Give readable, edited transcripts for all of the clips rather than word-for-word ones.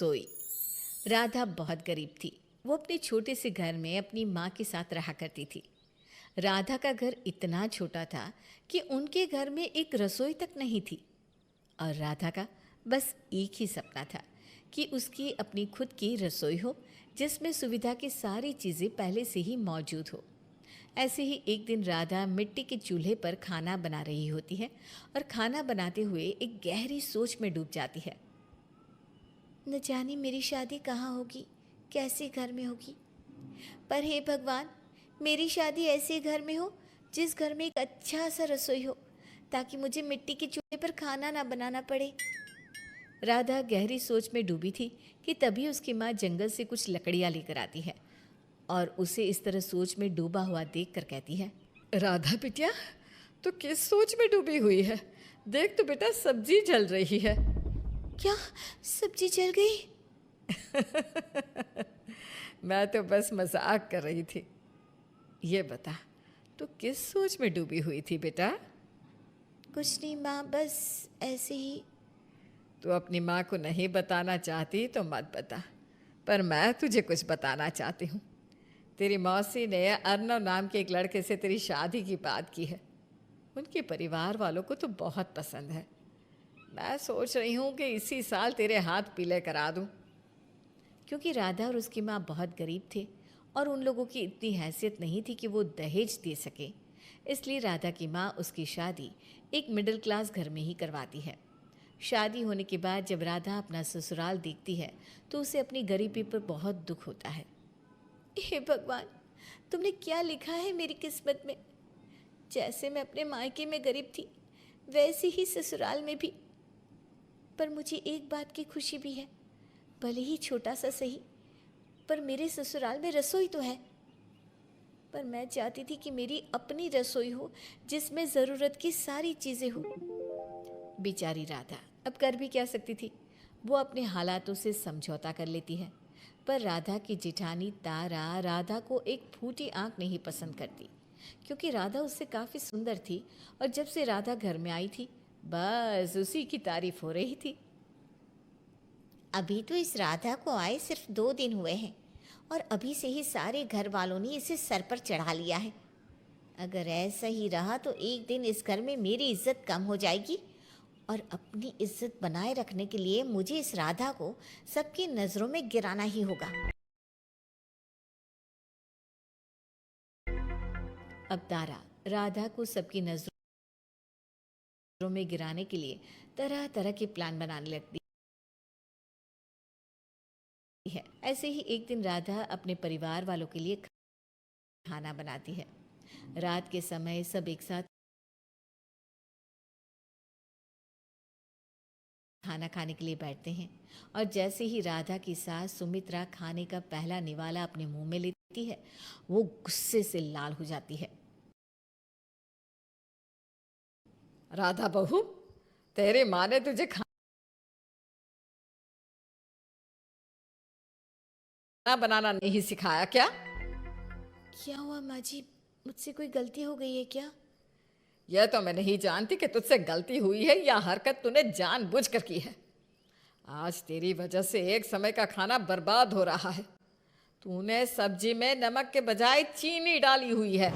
रसोई। राधा बहुत गरीब थी। वो अपने छोटे से घर में अपनी माँ के साथ रहा करती थी। राधा का घर इतना छोटा था कि उनके घर में एक रसोई तक नहीं थी और राधा का बस एक ही सपना था कि उसकी अपनी खुद की रसोई हो जिसमें सुविधा की सारी चीज़ें पहले से ही मौजूद हो। ऐसे ही एक दिन राधा मिट्टी के चूल्हे पर खाना बना रही होती है और खाना बनाते हुए एक गहरी सोच में डूब जाती है। न जाने मेरी शादी कहाँ होगी, कैसे घर में होगी। पर हे भगवान, मेरी शादी ऐसे घर में हो जिस घर में एक अच्छा सा रसोई हो ताकि मुझे मिट्टी के चूल्हे पर खाना ना बनाना पड़े। राधा गहरी सोच में डूबी थी कि तभी उसकी माँ जंगल से कुछ लकड़ियाँ लेकर आती है और उसे इस तरह सोच में डूबा हुआ देखकर कहती है, राधा बिटिया, तो किस सोच में डूबी हुई है? देख तो बेटा, सब्जी जल रही है। क्या सब्जी जल गई? मैं तो बस मजाक कर रही थी। ये बता, तो किस सोच में डूबी हुई थी बेटा? कुछ नहीं माँ, बस ऐसे ही। तू अपनी माँ को नहीं बताना चाहती तो मत बता, पर मैं तुझे कुछ बताना चाहती हूँ। तेरी मौसी ने अर्नव नाम के एक लड़के से तेरी शादी की बात की है। उनके परिवार वालों को तो बहुत पसंद है। मैं सोच रही हूँ कि इसी साल तेरे हाथ पीले करा दूँ। क्योंकि राधा और उसकी माँ बहुत गरीब थे और उन लोगों की इतनी हैसियत नहीं थी कि वो दहेज दे सके, इसलिए राधा की माँ उसकी शादी एक मिडिल क्लास घर में ही करवाती है। शादी होने के बाद जब राधा अपना ससुराल देखती है तो उसे अपनी गरीबी पर बहुत दुख होता है। हे भगवान, तुमने क्या लिखा है मेरी किस्मत में। जैसे मैं अपने मायके में गरीब थी वैसे ही ससुराल में भी। पर मुझे एक बात की खुशी भी है, भले ही छोटा सा सही, पर मेरे ससुराल में रसोई तो है। पर मैं चाहती थी कि मेरी अपनी रसोई हो जिसमें ज़रूरत की सारी चीज़ें हो। बेचारी राधा अब कर भी क्या सकती थी। वो अपने हालातों से समझौता कर लेती है। पर राधा की जेठानी तारा राधा को एक फूटी आंख नहीं पसंद करती, क्योंकि राधा उससे काफ़ी सुंदर थी और जब से राधा घर में आई थी बस उसी की तारीफ हो रही थी। अभी तो इस राधा को आए सिर्फ 2 दिन हुए हैं और अभी से ही सारे घर वालों ने इसे सर पर चढ़ा लिया है। अगर ऐसा ही रहा तो एक दिन इस घर में मेरी इज्जत कम हो जाएगी और अपनी इज्जत बनाए रखने के लिए मुझे इस राधा को सबकी नज़रों में गिराना ही होगा। अब तारा राधा को सबकी नज़रों में गिराने के लिए तरह तरह के प्लान बनाने लगती है। ऐसे ही एक दिन राधा अपने परिवार वालों के लिए खाना बनाती है। रात के समय सब एक साथ खाना खाने के लिए बैठते हैं और जैसे ही राधा की सास सुमित्रा खाने का पहला निवाला अपने मुंह में लेती है वो गुस्से से लाल हो जाती है। राधा बहू, तेरी माँ ने तुझे खाना बनाना नहीं सिखाया क्या? क्या हुआ माँ जी, मुझसे कोई गलती हो गई है क्या? यह तो मैं नहीं जानती कि तुझसे गलती हुई है या हरकत तूने जानबूझकर की है। आज तेरी वजह से एक समय का खाना बर्बाद हो रहा है। तूने सब्जी में नमक के बजाय चीनी डाली हुई है।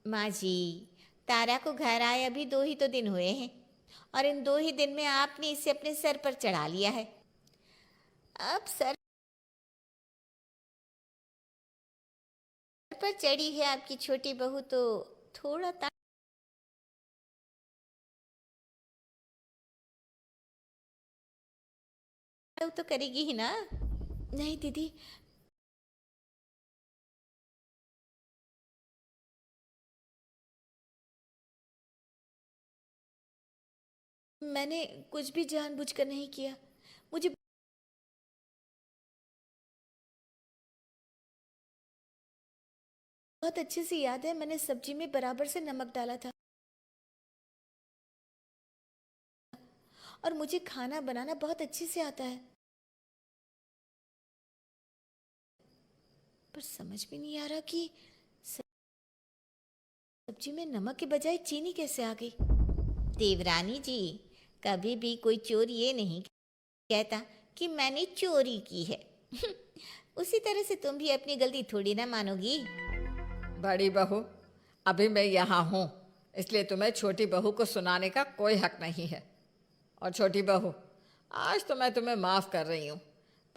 माँ जी, तारा को घर आए अभी 2 ही तो दिन हुए हैं और इन 2 ही दिन में आपने इसे अपने सर पर चढ़ा लिया है। अब सर पर चढ़ी है आपकी छोटी बहू तो थोड़ा ताव तो करेगी ही ना। नहीं दीदी, मैंने कुछ भी जानबूझकर नहीं किया। मुझे बहुत अच्छे से याद है, मैंने सब्जी में बराबर से नमक डाला था और मुझे खाना बनाना बहुत अच्छे से आता है। पर समझ में नहीं आ रहा कि सब्जी में नमक के बजाय चीनी कैसे आ गई। देवरानी जी, कभी भी कोई चोर ये नहीं कहता कि मैंने चोरी की है। उसी तरह से तुम भी अपनी गलती थोड़ी ना मानोगी। बड़ी बहू, अभी मैं यहाँ हूँ, इसलिए तुम्हें छोटी बहू को सुनाने का कोई हक नहीं है। और छोटी बहू, आज तो मैं तुम्हें माफ़ कर रही हूँ,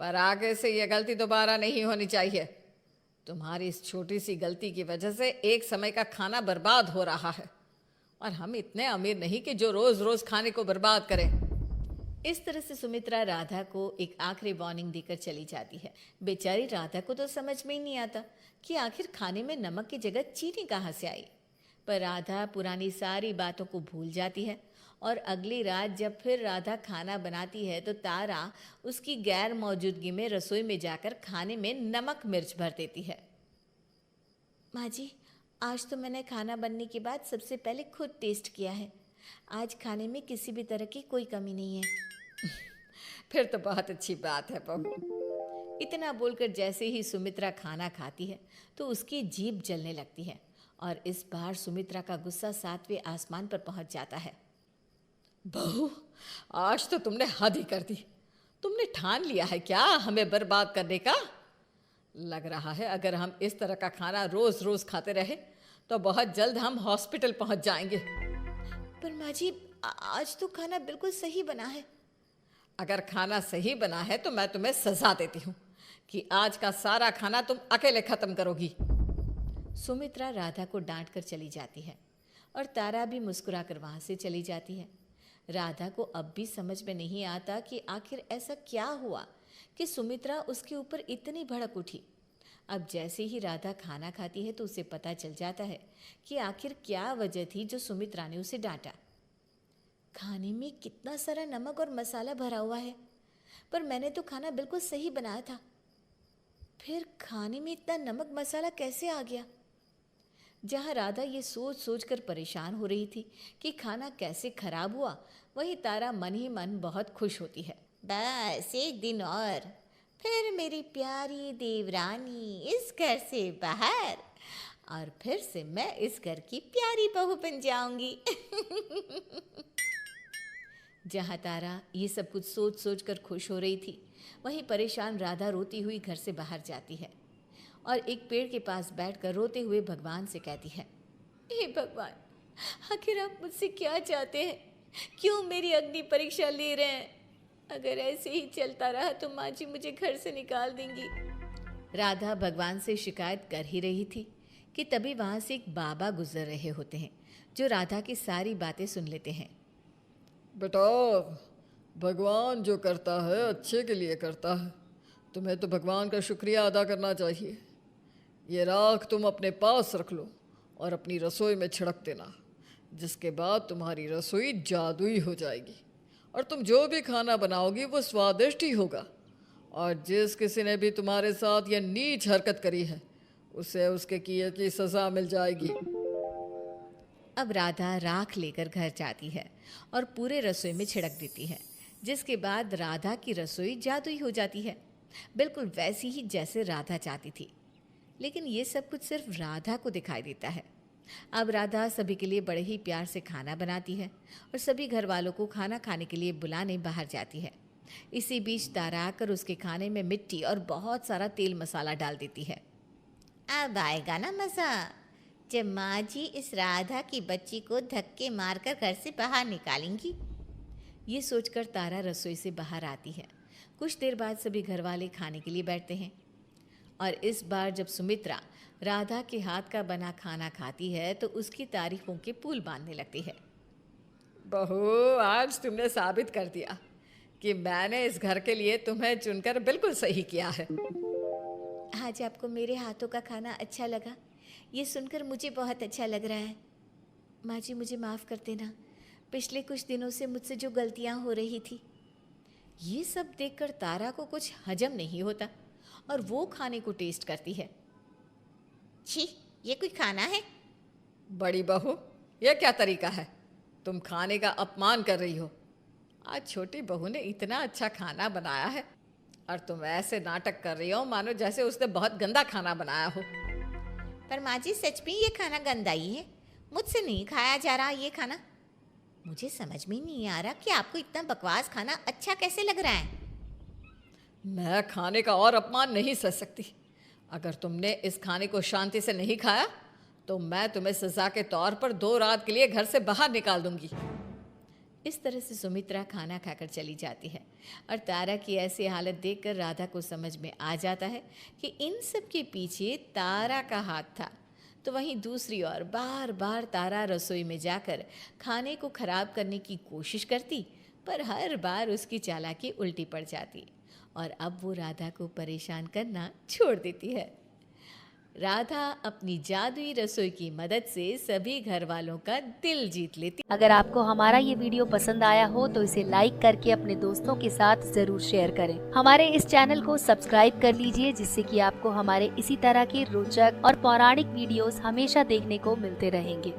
पर आगे से ये गलती दोबारा नहीं होनी चाहिए। तुम्हारी इस छोटी सी गलती की वजह से एक समय का खाना बर्बाद हो रहा है, और हम इतने अमीर नहीं कि जो रोज़ रोज़ खाने को बर्बाद करें। इस तरह से सुमित्रा राधा को एक आखिरी वार्निंग देकर चली जाती है। बेचारी राधा को तो समझ में ही नहीं आता कि आखिर खाने में नमक की जगह चीनी कहाँ से आई। पर राधा पुरानी सारी बातों को भूल जाती है और अगली रात जब फिर राधा खाना बनाती है तो तारा उसकी गैर मौजूदगी में रसोई में जाकर खाने में नमक मिर्च भर देती है। माँ जी, आज तो मैंने खाना बनने के बाद सबसे पहले खुद टेस्ट किया है। आज खाने में किसी भी तरह की कोई कमी नहीं है। फिर तो बहुत अच्छी बात है बहू। इतना बोलकर जैसे ही सुमित्रा खाना खाती है तो उसकी जीभ जलने लगती है और इस बार सुमित्रा का गुस्सा 7वें आसमान पर पहुंच जाता है। बहू, आज तो तुमने हद ही कर दी। तुमने ठान लिया है क्या हमें बर्बाद करने का? लग रहा है अगर हम इस तरह का खाना रोज रोज खाते रहे तो बहुत जल्द हम हॉस्पिटल पहुंच जाएंगे। पर माँ जी, आज तो खाना बिल्कुल सही बना है। अगर खाना सही बना है तो मैं तुम्हें सजा देती हूँ कि आज का सारा खाना तुम अकेले खत्म करोगी। सुमित्रा राधा को डांट कर चली जाती है और तारा भी मुस्कुराकर वहां से चली जाती है। राधा को अब भी समझ में नहीं आता कि आखिर ऐसा क्या हुआ कि सुमित्रा उसके ऊपर इतनी भड़क उठी। अब जैसे ही राधा खाना खाती है तो उसे पता चल जाता है कि आखिर क्या वजह थी जो सुमित्रा ने उसे डांटा। खाने में कितना सारा नमक और मसाला भरा हुआ है, पर मैंने तो खाना बिल्कुल सही बनाया था। फिर खाने में इतना नमक मसाला कैसे आ गया? जहाँ राधा ये सोच सोच कर परेशान हो रही थी कि खाना कैसे खराब हुआ, वहीं तारा मन ही मन बहुत खुश होती है। बस एक दिन और फिर मेरी प्यारी देवरानी इस घर से बाहर, और फिर से मैं इस घर की प्यारी बहू बन जाऊंगी। जहाँ तारा ये सब कुछ सोच सोच कर खुश हो रही थी, वहीं परेशान राधा रोती हुई घर से बाहर जाती है और एक पेड़ के पास बैठकर रोते हुए भगवान से कहती है, हे भगवान, आखिर आप मुझसे क्या चाहते हैं? क्यों मेरी अग्नि परीक्षा ले रहे हैं? अगर ऐसे ही चलता रहा तो माँ जी मुझे घर से निकाल देंगी। राधा भगवान से शिकायत कर ही रही थी कि तभी वहाँ से एक बाबा गुजर रहे होते हैं जो राधा की सारी बातें सुन लेते हैं। बेटा, भगवान जो करता है अच्छे के लिए करता है। तुम्हें तो भगवान का शुक्रिया अदा करना चाहिए। ये राख तुम अपने पास रख लो और अपनी रसोई में छिड़क देना, जिसके बाद तुम्हारी रसोई जादुई हो जाएगी और तुम जो भी खाना बनाओगी वो स्वादिष्ट ही होगा। और जिस किसी ने भी तुम्हारे साथ यह नीच हरकत करी है उसे उसके किए की सज़ा मिल जाएगी। अब राधा राख लेकर घर जाती है और पूरे रसोई में छिड़क देती है, जिसके बाद राधा की रसोई जादुई हो जाती है, बिल्कुल वैसी ही जैसे राधा चाहती थी। लेकिन ये सब कुछ सिर्फ राधा को दिखाई देता है। अब राधा सभी के लिए बड़े ही प्यार से खाना बनाती है और सभी घर वालों को खाना खाने के लिए बुलाने बाहर जाती है। इसी बीच तारा आकर उसके खाने में मिट्टी और बहुत सारा तेल मसाला डाल देती है। अब आएगा ना मज़ा, जब माँ जी इस राधा की बच्ची को धक्के मारकर घर से बाहर निकालेंगी। ये सोचकर तारा रसोई से बाहर आती है। कुछ देर बाद सभी घर वाले खाने के लिए बैठते हैं और इस बार जब सुमित्रा राधा के हाथ का बना खाना खाती है तो उसकी तारीफों के पुल बांधने लगती है। बहू, आज तुमने साबित कर दिया कि मैंने इस घर के लिए तुम्हें चुनकर बिल्कुल सही किया है। आज आपको मेरे हाथों का खाना अच्छा लगा, ये सुनकर मुझे बहुत अच्छा लग रहा है। माँ जी मुझे माफ़ कर देना, पिछले कुछ दिनों से मुझसे जो गलतियाँ हो रही थी। ये सब देखकर तारा को कुछ हजम नहीं होता और वो खाने को टेस्ट करती है। छी, ये कोई खाना है? बड़ी बहू, यह क्या तरीका है? तुम खाने का अपमान कर रही हो। आज छोटी बहू ने इतना अच्छा खाना बनाया है और तुम ऐसे नाटक कर रही हो मानो जैसे उसने बहुत गंदा खाना बनाया हो। पर माँ जी सच में ये खाना गंदा ही है, मुझसे नहीं खाया जा रहा ये खाना। मुझे समझ में नहीं आ रहा कि आपको इतना बकवास खाना अच्छा कैसे लग रहा है। मैं खाने का और अपमान नहीं सह सकती। अगर तुमने इस खाने को शांति से नहीं खाया तो मैं तुम्हें सजा के तौर पर 2 रात के लिए घर से बाहर निकाल दूंगी। इस तरह से सुमित्रा खाना खाकर चली जाती है और तारा की ऐसी हालत देखकर राधा को समझ में आ जाता है कि इन सब के पीछे तारा का हाथ था। तो वहीं दूसरी ओर बार बार तारा रसोई में जाकर खाने को खराब करने की कोशिश करती, पर हर बार उसकी चालाकी उल्टी पड़ जाती और अब वो राधा को परेशान करना छोड़ देती है। राधा अपनी जादुई रसोई की मदद से सभी घर वालों का दिल जीत लेती। अगर आपको हमारा ये वीडियो पसंद आया हो तो इसे लाइक करके अपने दोस्तों के साथ जरूर शेयर करें। हमारे इस चैनल को सब्सक्राइब कर लीजिए, जिससे कि आपको हमारे इसी तरह के रोचक और पौराणिक वीडियोस हमेशा देखने को मिलते रहेंगे।